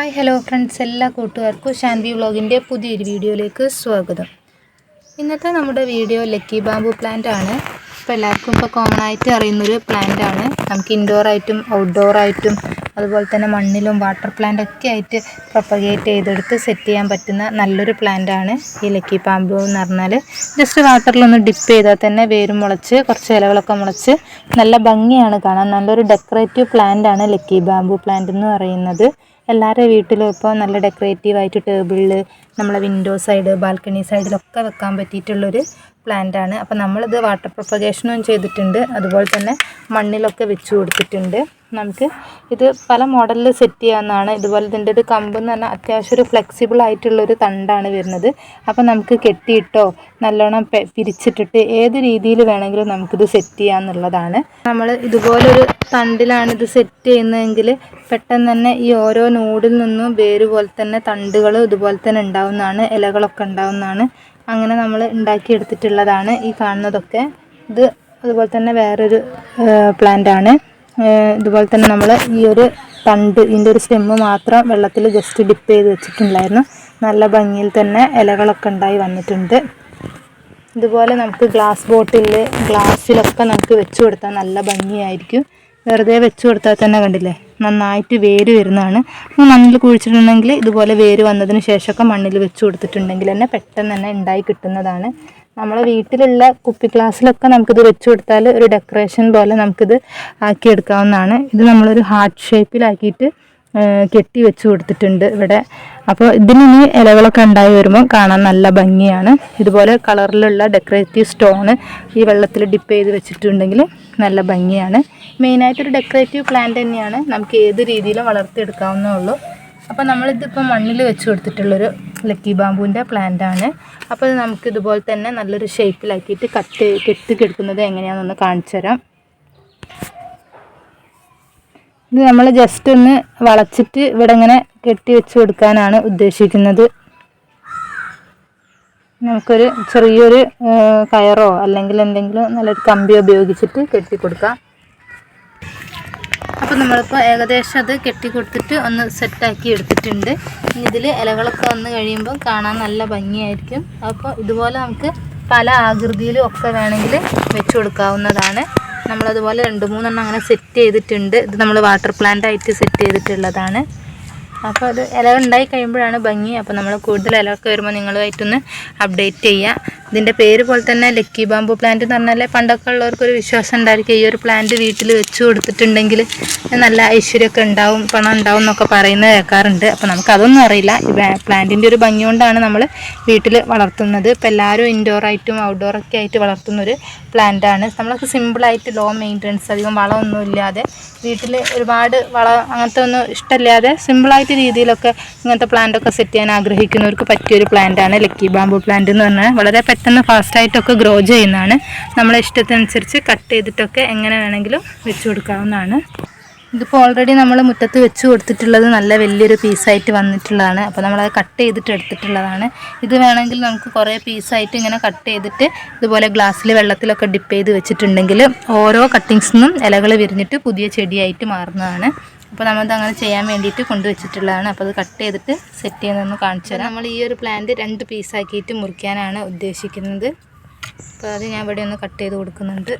Hi hello friends, എല്ലാ കൂട്ടുകാർക്കും ഷാൻവി വ്ളോഗിൻ്റെ പുതിയൊരു വീഡിയോയിലേക്ക് സ്വാഗതം. ഇന്നത്തെ നമ്മുടെ വീഡിയോ ലക്കി ബാമ്പു പ്ലാന്റ് ആണ്. ഇപ്പോൾ എല്ലാവർക്കും കോമൺ ആയിട്ട് അറിയുന്നൊരു പ്ലാന്റ് ആണ്. നമുക്ക് ഇൻഡോറായിട്ടും ഔട്ട്ഡോറായിട്ടും അതുപോലെ തന്നെ മണ്ണിലും വാട്ടർ പ്ലാന്റ് ഒക്കെ ആയിട്ട് പ്രൊപ്പഗേറ്റ് ചെയ്തെടുത്ത് സെറ്റ് ചെയ്യാൻ പറ്റുന്ന നല്ലൊരു പ്ലാന്റ് ആണ് ഈ ലക്കി ബാമ്പു എന്ന് പറഞ്ഞാൽ. ജസ്റ്റ് വാട്ടറിലൊന്ന് ഡിപ്പ് ചെയ്താൽ തന്നെ വേരും മുളച്ച് കുറച്ച് ഇലകളൊക്കെ മുളച്ച് നല്ല ഭംഗിയാണ് കാണാൻ. നല്ലൊരു ഡെക്കറേറ്റീവ് പ്ലാന്റ് ആണ് ലക്കി ബാമ്പു പ്ലാന്റ് എന്ന് പറയുന്നത്. എല്ലാവരുടെ വീട്ടിലും ഇപ്പോൾ നല്ല ഡെക്കറേറ്റീവായിട്ട് ടേബിളിൽ നമ്മളെ വിൻഡോ സൈഡ് ബാൽക്കണി സൈഡിലൊക്കെ വെക്കാൻ പറ്റിയിട്ടുള്ളൊരു പ്ലാന്റ് ആണ്. അപ്പോൾ നമ്മളിത് വാട്ടർ പ്രൊപ്പഗേഷനും ചെയ്തിട്ടുണ്ട്, അതുപോലെ തന്നെ മണ്ണിലൊക്കെ വെച്ച് കൊടുത്തിട്ടുണ്ട്. നമുക്ക് ഇത് പല മോഡലിൽ സെറ്റ് ചെയ്യാവുന്നതാണ്. ഇതുപോലെ ഇതിൻ്റെ ഒരു കമ്പ് എന്ന് പറഞ്ഞാൽ അത്യാവശ്യം ഒരു ഫ്ലെക്സിബിൾ ആയിട്ടുള്ളൊരു തണ്ടാണ് വരുന്നത്. അപ്പോൾ നമുക്ക് കെട്ടിയിട്ടോ നല്ലോണം പിരിച്ചിട്ടിട്ട് ഏത് രീതിയിൽ വേണമെങ്കിലും നമുക്കിത് സെറ്റ് ചെയ്യാമെന്നുള്ളതാണ്. നമ്മൾ ഇതുപോലൊരു തണ്ടിലാണ് ഇത് സെറ്റ് ചെയ്യുന്നതെങ്കിൽ പെട്ടെന്ന് തന്നെ ഈ ഓരോ നോഡിൽ നിന്നും വേര് പോലെ തന്നെ തണ്ടുകൾ ഇതുപോലെ തന്നെ ഉണ്ടാവുന്നതാണ്, ഇലകളൊക്കെ ഉണ്ടാവുന്നതാണ്. അങ്ങനെ നമ്മൾ ഉണ്ടാക്കിയെടുത്തിട്ടുള്ളതാണ് ഈ കാണുന്നതൊക്കെ. ഇത് അതുപോലെ തന്നെ വേറൊരു പ്ലാന്റ് ആണ്. ഇതുപോലെ തന്നെ നമ്മൾ ഈ ഒരു തണ്ട് ഇതിൻ്റെ ഒരു സ്റ്റെമ്മ് മാത്രം വെള്ളത്തിൽ ജസ്റ്റ് ഡിപ്പ് ചെയ്ത് വെച്ചിട്ടുണ്ടായിരുന്നു. നല്ല ഭംഗിയിൽ തന്നെ ഇലകളൊക്കെ ഉണ്ടായി വന്നിട്ടുണ്ട്. ഇതുപോലെ നമുക്ക് ഗ്ലാസ് ബോട്ടിലിൽ ഗ്ലാസ്സിലൊക്കെ നമുക്ക് വെച്ച് കൊടുത്താൽ നല്ല ഭംഗിയായിരിക്കും. വെറുതെ വെച്ച് കൊടുത്താൽ തന്നെ കണ്ടില്ലേ നന്നായിട്ട് വേര് വരുന്നതാണ്. മണ്ണിൽ കുഴിച്ചിട്ടുണ്ടെങ്കിൽ ഇതുപോലെ വേര് വന്നതിന് ശേഷമൊക്കെ മണ്ണിൽ വെച്ച് കൊടുത്തിട്ടുണ്ടെങ്കിൽ തന്നെ പെട്ടെന്ന് തന്നെ ഉണ്ടായി കിട്ടുന്നതാണ്. നമ്മളെ വീട്ടിലുള്ള കുപ്പി ഗ്ലാസ്സിലൊക്കെ നമുക്കിത് വെച്ച് കൊടുത്താൽ ഒരു ഡെക്കറേഷൻ പോലെ നമുക്കിത് ആക്കിയെടുക്കാവുന്നതാണ്. ഇത് നമ്മളൊരു ഹാർട്ട് ഷേപ്പിലാക്കിയിട്ട് കെട്ടി വെച്ച് കൊടുത്തിട്ടുണ്ട് ഇവിടെ. അപ്പോൾ ഇതിന് ഇലകളൊക്കെ ഉണ്ടായി വരുമ്പോൾ കാണാൻ നല്ല ഭംഗിയാണ്. ഇതുപോലെ കളറിലുള്ള ഡെക്കറേറ്റീവ് സ്റ്റോണ് ഈ വെള്ളത്തിൽ ഡിപ്പ് ചെയ്ത് വെച്ചിട്ടുണ്ടെങ്കിൽ നല്ല ഭംഗിയാണ്. മെയിനായിട്ടൊരു ഡെക്കറേറ്റീവ് പ്ലാന്റ് തന്നെയാണ്, നമുക്ക് ഏത് രീതിയിലും വളർത്തിയെടുക്കാവുന്നേ ഉള്ളൂ. അപ്പോൾ നമ്മളിതിപ്പോൾ മണ്ണിൽ വെച്ച് കൊടുത്തിട്ടുള്ളൊരു ലക്കി ബാമ്പുവിൻ്റെ പ്ലാന്റ് ആണ്. അപ്പോൾ ഇത് നമുക്ക് ഇതുപോലെ തന്നെ നല്ലൊരു ഷേപ്പിലാക്കിയിട്ട് കെട്ടിക്കെടുക്കുന്നത് എങ്ങനെയാണെന്നൊന്ന് കാണിച്ചു തരാം. ഇത് നമ്മൾ ജസ്റ്റ് ഒന്ന് വളച്ചിട്ട് ഇവിടെ ഇങ്ങനെ കെട്ടി വെച്ച് കൊടുക്കാനാണ് ഉദ്ദേശിക്കുന്നത്. നമുക്കൊരു ചെറിയൊരു കയറോ അല്ലെങ്കിൽ എന്തെങ്കിലും നല്ലൊരു കമ്പി ഉപയോഗിച്ചിട്ട് കെട്ടി കൊടുക്കാം. അപ്പോൾ നമ്മളിപ്പോൾ ഏകദേശം അത് കെട്ടി കൊടുത്തിട്ട് ഒന്ന് സെറ്റാക്കി എടുത്തിട്ടുണ്ട്. ഇതിൽ ഇലകളൊക്കെ വന്ന് കഴിയുമ്പോൾ കാണാൻ നല്ല ഭംഗിയായിരിക്കും. അപ്പോൾ ഇതുപോലെ നമുക്ക് പല ആകൃതിയിലും ഒക്കെ വേണമെങ്കിൽ വെച്ച് കൊടുക്കാവുന്നതാണ്. നമ്മളതുപോലെ 2-3 അങ്ങനെ സെറ്റ് ചെയ്തിട്ടുണ്ട്. ഇത് നമ്മൾ വാട്ടർ പ്ലാന്റ് ആയിട്ട് സെറ്റ് ചെയ്തിട്ടുള്ളതാണ്. അപ്പോൾ അത് ഇല ഉണ്ടായി കഴിയുമ്പോഴാണ് ഭംഗി. അപ്പോൾ നമ്മൾ കൂടുതൽ ഇലയൊക്കെ വരുമ്പോൾ നിങ്ങളുമായിട്ടൊന്ന് അപ്ഡേറ്റ് ചെയ്യുക. ഇതിൻ്റെ പേര് പോലെ തന്നെ ലക്കി ബാമ്പു പ്ലാന്റ് എന്ന് പറഞ്ഞാൽ പണ്ടൊക്കെ ഉള്ളവർക്കൊരു വിശ്വാസം ഉണ്ടായിരിക്കും, ഈ ഒരു പ്ലാന്റ് വീട്ടിൽ വെച്ച് കൊടുത്തിട്ടുണ്ടെങ്കിൽ നല്ല ഐശ്വര്യമൊക്കെ ഉണ്ടാവും, പണം ഉണ്ടാവും എന്നൊക്കെ പറയുന്നത് കേൾക്കാറുണ്ട്. അപ്പോൾ നമുക്കതൊന്നും അറിയില്ല. ഈ പ്ലാന്റിൻ്റെ ഒരു ഭംഗി കൊണ്ടാണ് നമ്മൾ വീട്ടിൽ വളർത്തുന്നത്. ഇപ്പോൾ എല്ലാവരും ഇൻഡോറായിട്ടും ഔട്ട്ഡോറൊക്കെ ആയിട്ട് വളർത്തുന്നൊരു പ്ലാന്റാണ്. നമ്മളൊക്കെ സിമ്പിളായിട്ട് ലോ മെയിൻ്റനൻസ്, അധികം വളമൊന്നും ഇല്ലാതെ വീട്ടിൽ ഒരുപാട് വളം അങ്ങനത്തെ ഒന്നും ഇഷ്ടമില്ലാതെ സിമ്പിളായിട്ട് രീതിയിലൊക്കെ ഇങ്ങനത്തെ പ്ലാന്റൊക്കെ സെറ്റ് ചെയ്യാൻ ആഗ്രഹിക്കുന്നവർക്ക് പറ്റിയൊരു പ്ലാന്റാണ് ലക്കി ബാമ്പു പ്ലാന്റ് എന്ന് പറഞ്ഞാൽ. വളരെ പെട്ടെന്ന് ഫാസ്റ്റായിട്ടൊക്കെ ഗ്രോ ചെയ്യുന്നതാണ്. നമ്മളെ ഇഷ്ടത്തിനനുസരിച്ച് കട്ട് ചെയ്തിട്ടൊക്കെ എങ്ങനെ വേണമെങ്കിലും വെച്ച് കൊടുക്കാവുന്നതാണ്. ഇതിപ്പോൾ ഓൾറെഡി നമ്മൾ മുറ്റത്ത് വെച്ച് കൊടുത്തിട്ടുള്ളത് നല്ല വലിയൊരു പീസായിട്ട് വന്നിട്ടുള്ളതാണ്. അപ്പോൾ നമ്മളത് കട്ട് ചെയ്തിട്ട് എടുത്തിട്ടുള്ളതാണ്. ഇത് വേണമെങ്കിൽ നമുക്ക് കുറേ പീസായിട്ട് ഇങ്ങനെ കട്ട് ചെയ്തിട്ട് ഇതുപോലെ ഗ്ലാസ്സിൽ വെള്ളത്തിലൊക്കെ ഡിപ്പ് ചെയ്ത് വെച്ചിട്ടുണ്ടെങ്കിൽ ഓരോ കട്ടിങ്സിനും ഇലകൾ വിരിഞ്ഞിട്ട് പുതിയ ചെടിയായിട്ട് മാറുന്നതാണ്. അപ്പോൾ നമ്മളത് അങ്ങനെ ചെയ്യാൻ വേണ്ടിയിട്ട് കൊണ്ടുവച്ചിട്ടുള്ളതാണ്. അപ്പോൾ അത് കട്ട് ചെയ്തിട്ട് സെറ്റ് ചെയ്യുന്നതെന്ന് കാണിച്ചു തരാം. നമ്മൾ ഈ ഒരു പ്ലാന്റ് 2 പീസാക്കിയിട്ട് മുറിക്കാനാണ് ഉദ്ദേശിക്കുന്നത്. അപ്പോൾ അത് ഞാൻ ഇവിടെ ഒന്ന് കട്ട് ചെയ്ത് കൊടുക്കുന്നുണ്ട്.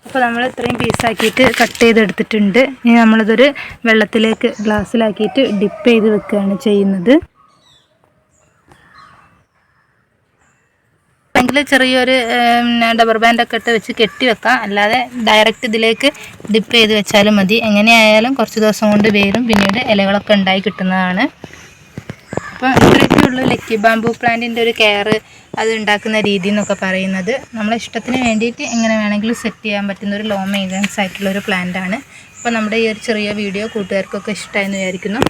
അപ്പോൾ നമ്മൾ ഇത്രയും പീസാക്കിയിട്ട് കട്ട് ചെയ്തെടുത്തിട്ടുണ്ട്. ഇനി നമ്മളിതൊരു വെള്ളത്തിലേക്ക് ഗ്ലാസ്സിലാക്കിയിട്ട് ഡിപ്പ് ചെയ്ത് വെക്കുകയാണ് ചെയ്യുന്നത്. അല്ലെങ്കിൽ ചെറിയൊരു റബ്ബർ ബാൻഡൊക്കെ ഇട്ട് വെച്ച് കെട്ടി വെക്കാം, അല്ലാതെ ഡയറക്റ്റ് ഇതിലേക്ക് ഡിപ്പ് ചെയ്ത് വെച്ചാലും മതി. എങ്ങനെയായാലും കുറച്ച് ദിവസം കൊണ്ട് വേരും പിന്നീട് ഇലകളൊക്കെ ഉണ്ടായി കിട്ടുന്നതാണ്. അപ്പോൾ ഇത്രയൊക്കെ ഉള്ളൂ ലക്കി ബാമ്പു പ്ലാന്റിൻ്റെ ഒരു കെയർ, അത് ഉണ്ടാക്കുന്ന രീതി എന്നൊക്കെ പറയുന്നത്. നമ്മളെ ഇഷ്ടത്തിന് വേണ്ടിയിട്ട് എങ്ങനെ വേണമെങ്കിലും സെറ്റ് ചെയ്യാൻ പറ്റുന്ന ഒരു ലോ മെയിൻ്റനൻസ് ആയിട്ടുള്ളൊരു പ്ലാന്റാണ്. അപ്പോൾ നമ്മുടെ ഈ ഒരു ചെറിയ വീഡിയോ കൂട്ടുകാർക്കൊക്കെ ഇഷ്ടമായെന്ന് വിചാരിക്കുന്നു.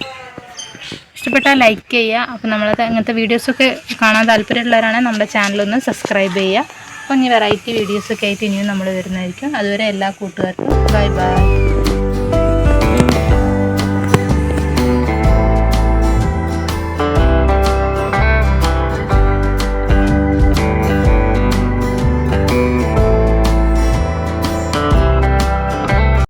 ഇഷ്ടപ്പെട്ടാൽ ലൈക്ക് ചെയ്യുക. അപ്പോൾ നമ്മളത് അങ്ങനത്തെ വീഡിയോസൊക്കെ കാണാൻ താല്പര്യമുള്ളവരാണെങ്കിൽ നമ്മുടെ ചാനലൊന്ന് സബ്സ്ക്രൈബ് ചെയ്യുക. അപ്പോൾ ഇനി വെറൈറ്റി വീഡിയോസൊക്കെ ആയിട്ട് ഇനിയും നമ്മൾ വരുന്നതായിരിക്കും. അതുവരെ എല്ലാ കൂട്ടുകാർക്കും ബൈ ബൈ.